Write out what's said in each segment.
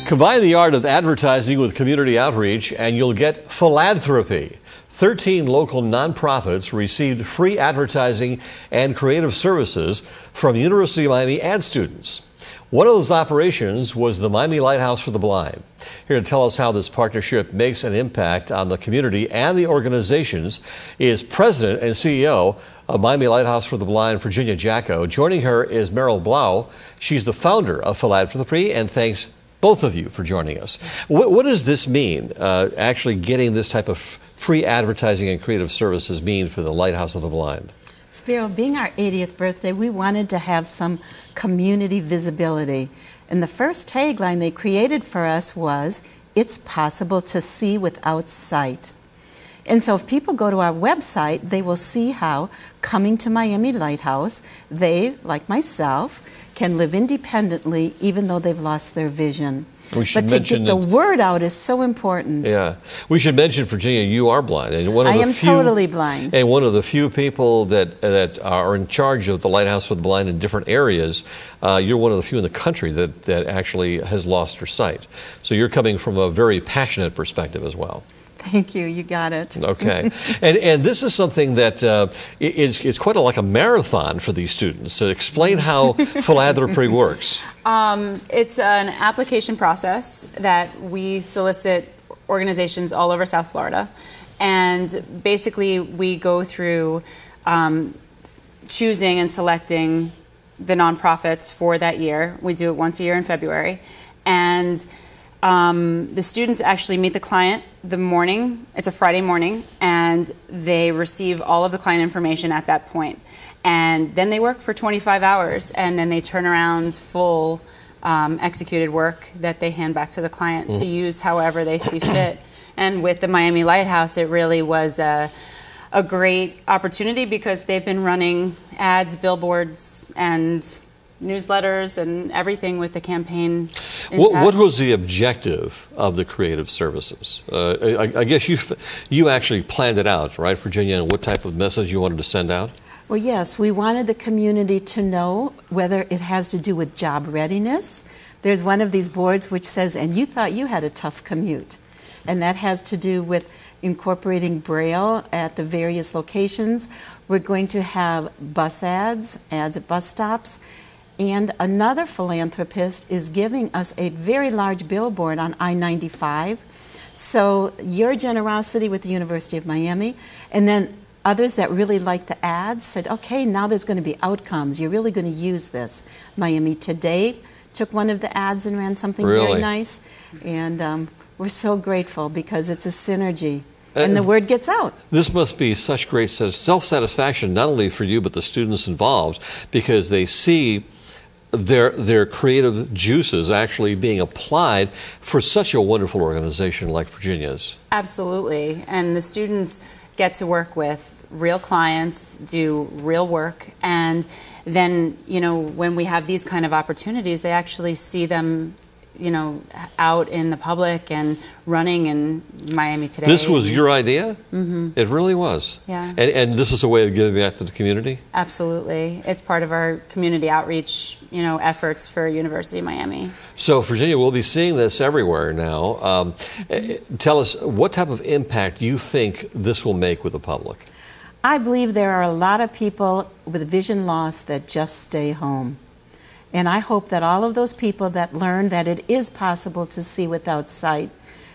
Combine the art of advertising with community outreach and you'll get PhilADthropy. 13 local nonprofits received free advertising and creative services from University of Miami ad students. One of those operations was the Miami Lighthouse for the Blind. Here to tell us how this partnership makes an impact on the community and the organizations is President and CEO of Miami Lighthouse for the Blind, Virginia Jacko. Joining her is Meryl Blau. She's the founder of PhilADthropy, and thanks both of you for joining us. What does this mean, actually getting this type of free advertising and creative services mean for the Lighthouse of the Blind? Spero, being our 80th birthday, we wanted to have some community visibility. And the first tagline they created for us was, "It's possible to see without sight." And so if people go to our website, they will see how coming to Miami Lighthouse, they, like myself, can live independently even though they've lost their vision. But to get the word out is so important. Yeah. We should mention, Virginia, you are blind. And I am totally blind. And one of the few people that are in charge of the Lighthouse for the Blind in different areas. You're one of the few in the country that actually has lost her sight. So you're coming from a very passionate perspective as well. Thank you. You got it. Okay. and this is something that is quite like a marathon for these students. So explain how PhilADthropy works. It's an application process that we solicit organizations all over South Florida. And basically, we go through choosing and selecting the nonprofits for that year. We do it once a year in February. And the students actually meet the client the morning, it's a Friday morning, and they receive all of the client information at that point. And then they work for 25 hours, and then they turn around full executed work that they hand back to the client to use however they see fit. And with the Miami Lighthouse, it really was a great opportunity because they've been running ads, billboards, and newsletters and everything with the campaign. What was the objective of the creative services? I guess you actually planned it out, right, Virginia, and what type of message you wanted to send out? Well, yes, we wanted the community to know whether it has to do with job readiness. There's one of these boards which says, "And you thought you had a tough commute." And that has to do with incorporating Braille at the various locations. We're going to have bus ads at bus stops. And another philanthropist is giving us a very large billboard on I-95. So your generosity with the University of Miami, and then others that really liked the ads said, okay, now there's going to be outcomes. You're really going to use this. Miami Today took one of the ads and ran something very nice. And we're so grateful because it's a synergy. And the word gets out. This must be such great self-satisfaction, not only for you, but the students involved, because they see their creative juices actually being applied for such a wonderful organization like Virginia's. Absolutely. And the students get to work with real clients, do real work, and then, you know, when we have these kind of opportunities, they actually see them, you know, out in the public and running in Miami Today. This was your idea? Mm-hmm. It really was. Yeah. And this is a way of giving back to the community? Absolutely. It's part of our community outreach, you know, efforts for University of Miami. So, Virginia, we'll be seeing this everywhere now. Tell us, what type of impact you think this will make with the public? I believe there are a lot of people with vision loss that just stay home. And I hope that all of those people that learn that it is possible to see without sight,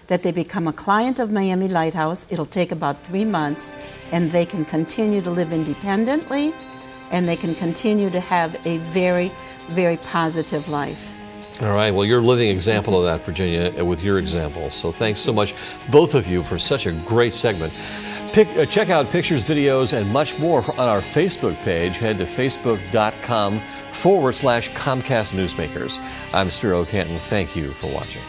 that they become a client of Miami Lighthouse. It'll take about 3 months, and they can continue to live independently, and they can continue to have a very, very positive life. All right. Well, you're a living example of that, Virginia, with your example. So thanks so much, both of you, for such a great segment. Check out pictures, videos, and much more on our Facebook page. Head to facebook.com/Comcast Newsmakers. I'm Spero Canton. Thank you for watching.